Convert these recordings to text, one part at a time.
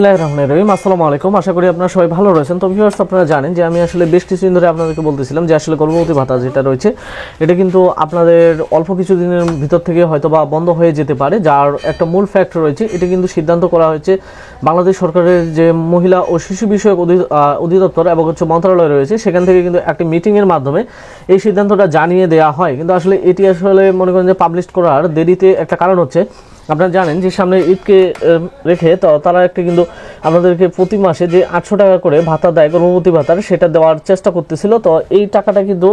আসসালামু আলাইকুম। আশা করি আপনারা সবাই ভালো রয়েছেন। তো ভিউয়ার্স, আপনারা জানেন যে আমি আসলে বেশ কিছুদিন ধরে আপনাদেরকে বলতেছিলাম যে আসলে গর্ভবতী ভাতা যেটা রয়েছে এটা কিন্তু আপনাদের অল্প কিছুদিনের ভিতর থেকে হয়তো বা বন্ধ হয়ে যেতে পারে। যার একটা মূল ফ্যাক্ট রয়েছে, এটা কিন্তু সিদ্ধান্ত করা হয়েছে বাংলাদেশ সরকারের যে মহিলা ও শিশু বিষয়ক অধিদপ্তর এবং মন্ত্রণালয় রয়েছে, সেখান থেকে কিন্তু একটি মিটিংয়ের মাধ্যমে এই সিদ্ধান্তটা জানিয়ে দেওয়া হয়। কিন্তু আসলে এটি আসলে মনে করেন যে পাবলিশ করার দেরিতে একটা কারণ হচ্ছে, আপনারা জানেন যে সামনে ঈদকে রেখে তো তারা একটা কিন্তু আমাদেরকে প্রতি মাসে যে 800 টাকা করে ভাতা দেয় গর্ভবতী ভাতার, সেটা দেওয়ার চেষ্টা করতেছিল। তো এই টাকাটা কিন্তু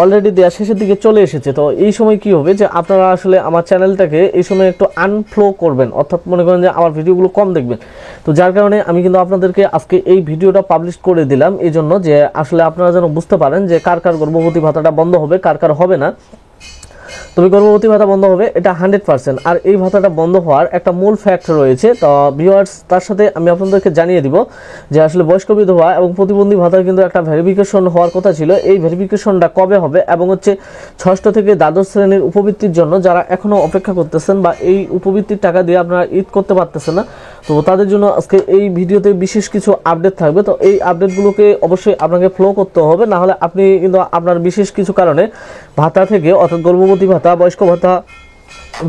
অলরেডি দেওয়া শেষের দিকে চলে এসেছে। তো এই সময় কি হবে যে আপনারা আসলে আমার চ্যানেলটাকে এই সময় একটু আনফ্লো করবেন, অর্থাৎ মনে করেন যে আমার ভিডিওগুলো কম দেখবেন। তো যার কারণে আমি কিন্তু আপনাদেরকে আজকে এই ভিডিওটা পাবলিশ করে দিলাম, এই জন্য যে আসলে আপনারা যেন বুঝতে পারেন যে কার কার গর্ভবতী ভাতাটা বন্ধ হবে, কার কার হবে না। তবে গর্ভবতী ভাতা বন্ধ হবে এটা 100%। আর এই ভাতাটা বন্ধ হওয়ার একটা মূল ফ্যাক্ট রয়েছে। তো ভিউয়ার্স, তার সাথে আমি আপনাদেরকে জানিয়ে দিব যে আসলে বয়স্ক বিধবা এবং প্রতিবন্ধী ভাতার কিন্তু একটা ভেরিফিকেশন হওয়ার কথা ছিল। এই ভেরিফিকেশনটা কবে হবে এবং ষষ্ঠ থেকে দ্বাদশ শ্রেণীর উপবৃত্তির জন্য যারা এখনও অপেক্ষা করতেছেন বা এই উপবৃত্তির টাকা দিয়ে আপনারা ঈদ করতে পারতেছেন না, তো তাদের জন্য আজকে এই ভিডিওতে বিশেষ কিছু আপডেট থাকবে। তো এই আপডেটগুলোকে অবশ্যই আপনাকে ফলো করতে হবে, না হলে আপনি কিন্তু আপনার বিশেষ কিছু কারণে ভাতা থেকে, অর্থাৎ গর্ভবতী ভাতা, বয়স্ক ভাতা,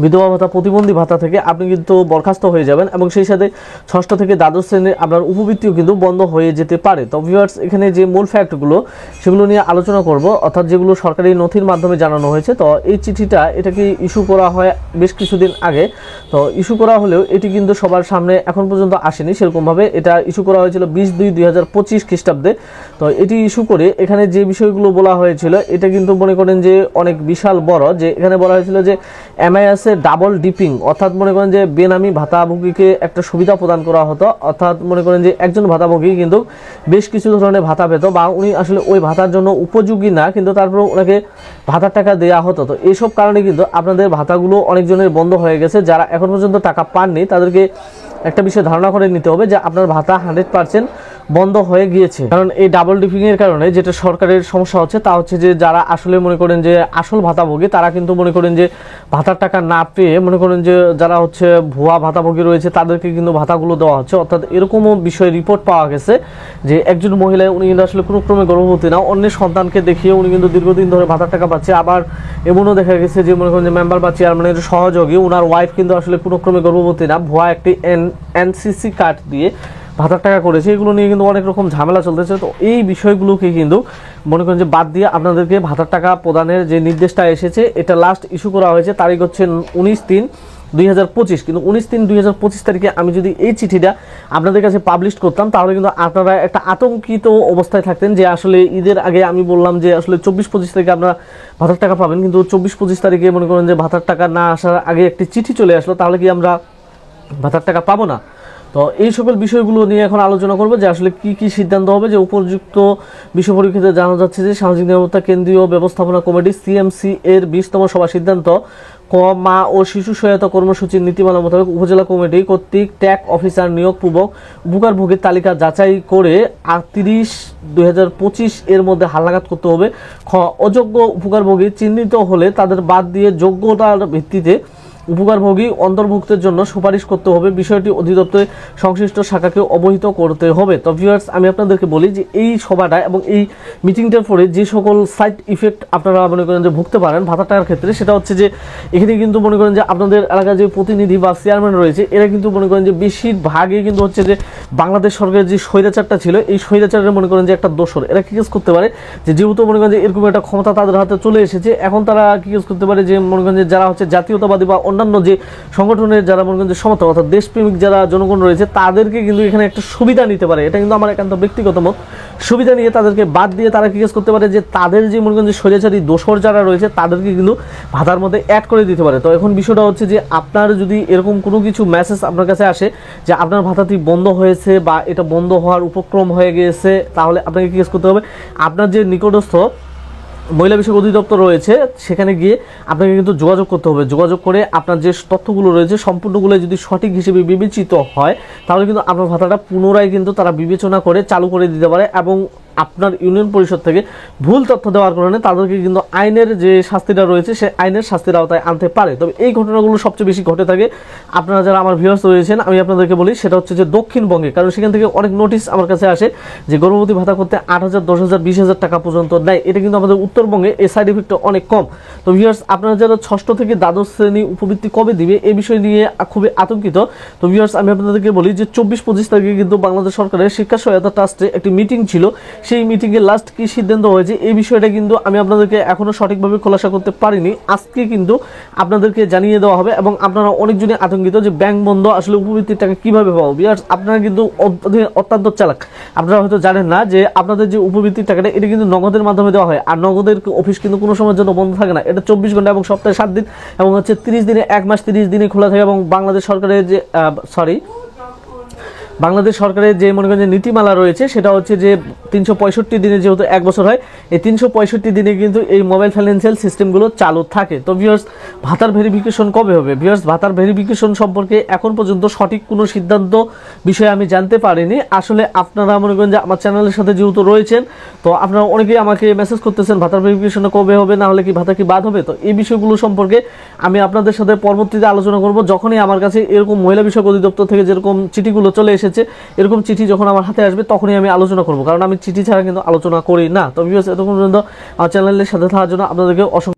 বিধবা ভাতা, প্রতিবন্ধী ভাতা থেকে আপনি কিন্তু বরখাস্ত হয়ে যাবেন এবং সেই সাথে ষষ্ঠ থেকে দ্বাদশ শ্রেণীর আপনার উপবৃত্তিও কিন্তু বন্ধ হয়ে যেতে পারে। তো ভিউয়ার্স, এখানে যে মূল ফ্যাক্টগুলো সেগুলো নিয়ে আলোচনা করব, অর্থাৎ যেগুলো সরকারি নথির মাধ্যমে জানানো হয়েছে। তো এই চিঠিটা এটাকে ইস্যু করা হয় বেশ কিছুদিন আগে। তো ইস্যু করা হলেও এটি কিন্তু সবার সামনে এখন পর্যন্ত আসেনি সেরকমভাবে। এটা ইস্যু করা হয়েছিল 20/2/2025 খ্রিস্টাব্দে। তো এটি ইস্যু করে এখানে যে বিষয়গুলো বলা হয়েছিল এটা কিন্তু মনে করেন যে অনেক বিশাল বড়। যে এখানে বলা হয়েছিল যে MIS ডাবল ডিপিং, অর্থাৎ মনে করেন যে বেনামি ভাতাভোগীকে একটা সুবিধা প্রদান করা হতো। অর্থাৎ মনে করেন যে একজন ভাতাভোগী কিন্তু বেশ কিছু ধরনের ভাতা পেত, বা উনি আসলে ওই ভাতার জন্য উপযোগী না, কিন্তু তারপর ওনাকে ভাতার টাকা দেওয়া হতো। তো এইসব কারণে কিন্তু আপনাদের ভাতাগুলো অনেকজনের বন্ধ হয়ে গেছে। যারা এখন পর্যন্ত টাকা পাননি তাদেরকে একটা বিষয় ধারণা করে নিতে হবে যে আপনার ভাতা 100% বন্ধ হয়ে গিয়েছে। কারণ এই ডাবল ডিপিং এর কারণে যেটা সরকারের সমস্যা হচ্ছে তা হচ্ছে যে যারা আসলে মনে করেন যে আসল ভাতাভোগী তারা কিন্তু মনে করেন যে ভাতার টাকা না পেয়ে মনে করেন যে যারা ভুয়া ভাতাভোগী রয়েছে তাদেরকে কিন্তু ভাতাগুলো দেওয়া হচ্ছে। অর্থাৎ এরকমও বিষয়ে রিপোর্ট পাওয়া গেছে যে একজন মহিলা, উনি কিন্তু আসলে কোনো ক্রমে গর্ভবতী না, অন্যের সন্তানকে দেখিয়ে উনি কিন্তু দীর্ঘদিন ধরে ভাতার টাকা পাচ্ছে। আবার এমনও দেখা গেছে যে মনে করেন যে মেম্বার বা চেয়ারম্যানের সহযোগী, ওনার ওয়াইফ কিন্তু আসলে কোনো ক্রমে গর্ভবতী না, ভুয়া একটি NCC কার্ড দিয়ে ভাতার টাকা করেছে। এগুলো নিয়ে কিন্তু অনেক রকম ঝামেলা চলতেছে। তো এই বিষয়গুলোকে কিন্তু মনে করেন যে বাদ দিয়ে আপনাদেরকে ভাতার টাকা প্রদানের যে নির্দেশটা এসেছে, এটা লাস্ট ইস্যু করা হয়েছে তারিখ হচ্ছে 19/3/2025। কিন্তু 19/3/2025 তারিখে আমি যদি এই চিঠিটা আপনাদের কাছে পাবলিশ করতাম তাহলে কিন্তু আপনারা একটা আতঙ্কিত অবস্থায় থাকতেন যে আসলে ঈদের আগে আমি বললাম যে আসলে 24-25 তারিখে আপনারা ভাতার টাকা পাবেন, কিন্তু 24-25 তারিখে মনে করেন যে ভাতার টাকা না আসার আগে একটি চিঠি চলে আসলো, তাহলে কি আমরা ভাতার টাকা পাবো না? তো এই সকল বিষয়গুলো নিয়ে এখন আলোচনা করবো যে আসলে কি কি সিদ্ধান্ত হবে। যে উপযুক্ত বিষয় পরিপ্রেক্ষিতে জানা যাচ্ছে যে সামাজিক নিরাপত্তা কেন্দ্রীয় ব্যবস্থাপনা কমিটি CMC এর 20তম সভা সিদ্ধান্ত মা ও শিশু সহায়তা কর্মসূচির নীতিমালা মোতাবেক উপজেলা কমিটি কর্তৃক ট্যাগ অফিসার নিয়োগপূর্বক উপকারভোগীর তালিকা যাচাই করে 38/2025 এর মধ্যে হালনাগাদ করতে হবে। অযোগ্য উপকারভোগী চিহ্নিত হলে তাদের বাদ দিয়ে যোগ্যতার ভিত্তিতে উপকারভোগী অন্তর্ভুক্তের জন্য সুপারিশ করতে হবে। বিষয়টি অধিদপ্তরের সংশ্লিষ্ট শাখাকে অবহিত করতে হবে। তো ভিউয়ার্স, আমি আপনাদেরকে বলি যে এই সভাটা এবং এই মিটিংটার পরে যে সকল সাইড ইফেক্ট আপনারা মনে করেন যে ভুগতে পারেন ভাতা টাকার ক্ষেত্রে, সেটা হচ্ছে যে এখানে কিন্তু মনে করেন যে আপনাদের এলাকার যে প্রতিনিধি বা চেয়ারম্যান রয়েছে এরা কিন্তু মনে করেন যে বেশিরভাগই কিন্তু হচ্ছে যে বাংলাদেশ সরকারের যে স্বৈরাচারটা ছিল এই স্বৈরাচারের মনে করেন যে একটা দোসর। এরা কি কাজ করতে পারে যে যেহেতু মনে করেন যে এরকম একটা ক্ষমতা তাদের হাতে চলে এসেছে, এখন তারা কি কাজ করতে পারে যে মনে করেন যে যারা জাতীয়তাবাদী বা অন্যান্য যে সংগঠনের যারা মনে করেন যে সমর্থক অর্থাৎ দেশপ্রেমিক যারা জনগণ রয়েছে তাদেরকে কিন্তু এখানে একটা সুবিধা নিতে পারে। এটা কিন্তু আমার একান্ত ব্যক্তিগত মত। সুবিধা নিয়ে তাদেরকে বাদ দিয়ে তারা কি কাজ করতে পারে যে তাদের যে মনে করেন যে স্বৈরাচারী দোসর যারা রয়েছে তাদেরকে কিন্তু ভাতার মধ্যে অ্যাড করে দিতে পারে। তো এখন বিষয়টা হচ্ছে যে আপনার যদি এরকম কোনো কিছু মেসেজ আপনার কাছে আসে যে আপনার ভাতাটি বন্ধ হয়েছে বা এটা বন্ধ হওয়ার উপক্রম হয়ে গিয়েছে, তাহলে আপনাকে কি কাজ করতে হবে, আপনার যে নিকটস্থ মহিলা বিষয়ক অধিদপ্তর রয়েছে সেখানে গিয়ে আপনাকে কিন্তু যোগাযোগ করতে হবে। যোগাযোগ করে আপনার যে তথ্যগুলো রয়েছে সম্পূর্ণগুলো যদি সঠিক হিসেবে বিবেচিত হয় তাহলে কিন্তু আপনার ভাতাটা পুনরায় কিন্তু তারা বিবেচনা করে চালু করে দিতে পারে এবং আপনার ইউনিয়ন পরিষদ থেকে ভুল তথ্য দেওয়ার কারণে তাদেরকে কিন্তু আইনের যে শাস্তিটা রয়েছে সেই আইনের শাস্তির আওতায় আনতে পারে। তবে এই ঘটনাগুলো সবচেয়ে বেশি ঘটে থাকে, আপনারা যারা আমার ভিউয়ার্স রয়েছেন আমি আপনাদেরকে বলি, সেটা হচ্ছে যে দক্ষিণবঙ্গে, কারণ সেখান থেকে অনেক নোটিশ আমার কাছে আসে যে গর্ভবতী ভাতা করতে 8,000, 10,000, 20,000 টাকা পর্যন্ত নেয়। এটা কিন্তু আমাদের উত্তরবঙ্গে এই সাইড ইফেক্টটা অনেক কম। তো ভিউয়ার্স, আপনারা যারা ষষ্ঠ থেকে দ্বাদশ শ্রেণী উপবৃত্তি কবে দিবে এই বিষয় নিয়ে খুবই আতঙ্কিত। তো ভিউয়ার্স, আমি আপনাদেরকে বলি যে 24-25 তারিখে কিন্তু বাংলাদেশ সরকারের শিক্ষা সহায়তা ট্রাস্টে একটি মিটিং ছিল। সেই মিটিংয়ে লাস্ট কি সিদ্ধান্ত হয়েছে এই বিষয়টা কিন্তু আমি আপনাদেরকে এখনো সঠিকভাবে খোলাসা করতে পারিনি। আজকে কিন্তু আপনাদেরকে জানিয়ে দেওয়া হবে এবং আপনারা অনেকজনই আতঙ্কিত যে ব্যাংক বন্ধ, আসলে উপবৃত্তির টাকা কিভাবে পাবো। ভিউয়ার্স, আপনারা কিন্তু অত্যন্ত চালাক, আপনারা হয়তো জানেন না যে আপনাদের যে উপবৃত্তির টাকাটা এটা কিন্তু নগদের মাধ্যমে দেওয়া হয়, আর নগদের অফিস কিন্তু কোনো সময়ের জন্য বন্ধ থাকে না। এটা 24 ঘন্টা এবং সপ্তাহে 7 দিন এবং হচ্ছে 30 দিনে, 1 মাস 30 দিনে খোলা থাকে। এবং বাংলাদেশ সরকারের যে বাংলাদেশ সরকারের যে মনে করেন যে নীতিমালা রয়েছে সেটা হচ্ছে যে 365 দিনে, যেহেতু 1 বছর হয়, এই 365 দিনে কিন্তু এই মোবাইল ফাইন্যান্সিয়াল সিস্টেমগুলো চালু থাকে। তো ভিউয়ার্স, ভাতার ভেরিফিকেশন কবে হবে? ভিউয়ার্স, ভাতার ভেরিফিকেশন সম্পর্কে এখন পর্যন্ত সঠিক কোনো সিদ্ধান্ত বিষয়ে আমি জানতে পারিনি। আসলে আপনারা মনে করেন যে আমার চ্যানেলের সাথে যেহেতু রয়েছেন, তো আপনারা অনেকেই আমাকে মেসেজ করতেছেন ভাতার ভেরিফিকেশন কবে হবে, না হলে কি ভাতা কি বাদ হবে। তো এই বিষয়গুলো সম্পর্কে আমি আপনাদের সাথে পরবর্তীতে আলোচনা করব, যখনই আমার কাছে এরকম মহিলা বিষয়ক অধিদপ্তর থেকে যেরকম চিঠিগুলো চলে এসেছে, এরকম চিঠি যখন আমার হাতে আসবে তখনই আমি আলোচনা করব, কারণ আমি চিঠি ছাড়া কিন্তু আলোচনা করি না। তো ভিউয়ার্স, এতক্ষণ পর্যন্ত আমার চ্যানেলের সাথে থাকার জন্য আপনাদেরকে অসংখ্য